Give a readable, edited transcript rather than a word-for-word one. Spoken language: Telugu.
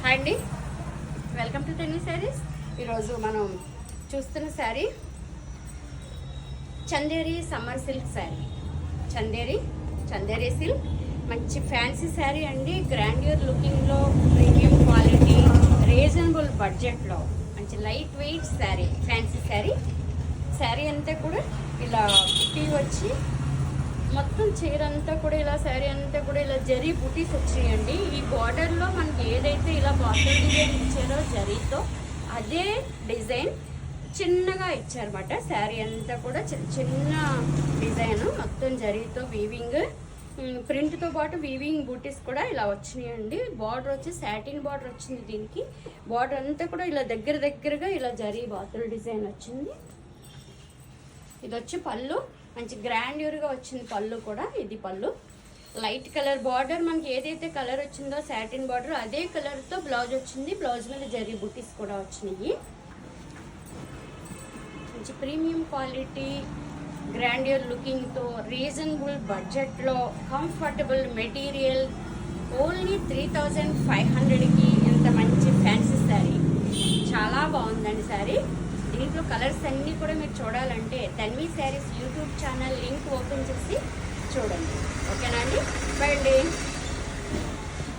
హాయ్ అండి, వెల్కమ్ టు టెన్నీ శారీస్. ఈరోజు మనం చూస్తున్న sari Chanderi summer silk sari. Chanderi silk మంచి ఫ్యాన్సీ శారీ అండి. గ్రాండ్యూర్ లుకింగ్లో, ప్రీమియం క్వాలిటీ, రీజనబుల్ బడ్జెట్లో మంచి light weight sari, fancy sari అంతా కూడా ఇలా బుటీ వచ్చి మొత్తం చీర అంతా కూడా ఇలా శారీ అంతా కూడా ఇలా జరీ బుటీస్ వచ్చాయండి. ఈ బార్డర్లో మనకి ఏదైతే ఇలా బార్డర్ డిజైన్ ఇచ్చారో జరీతో అదే డిజైన్ చిన్నగా ఇచ్చారన్నమాట. శారీ అంతా కూడా చిన్న డిజైన్ మొత్తం జరీతో వీవింగ్, ప్రింట్తో పాటు వీవింగ్ బూటీస్ కూడా ఇలా వచ్చినాయండి. బార్డర్ వచ్చి సాటిన్ బార్డర్ వచ్చింది. దీనికి బార్డర్ అంతా కూడా ఇలా దగ్గరగా ఇలా జరీ బార్డర్ డిజైన్ వచ్చింది. ఇది వచ్చి పళ్ళు, మంచి గ్రాండ్యూర్గా వచ్చింది పళ్ళు కూడా. ఇది పళ్ళు లైట్ కలర్ బార్డర్, మనకి ఏదైతే కలర్ వచ్చిందో సాటిన్ బార్డర్ అదే కలర్తో బ్లౌజ్ వచ్చింది. బ్లౌజ్ మీద జరీ బుటీస్ కూడా వచ్చినాయి. మంచి ప్రీమియం క్వాలిటీ, గ్రాండ్యూర్ లుకింగ్తో, రీజనబుల్ బడ్జెట్లో, కంఫర్టబుల్ మెటీరియల్, ఓన్లీ 3500కి ఇంత మంచి ఫ్యాన్సీ శారీ. చాలా బాగుందండి శారీ. దీంట్లో కలర్స్ అన్నీ కూడా మీరు చూడాలంటే Tanvi saris YouTube channel link open చేసి చూడండి. ఓకేనా అండి? బై అండి.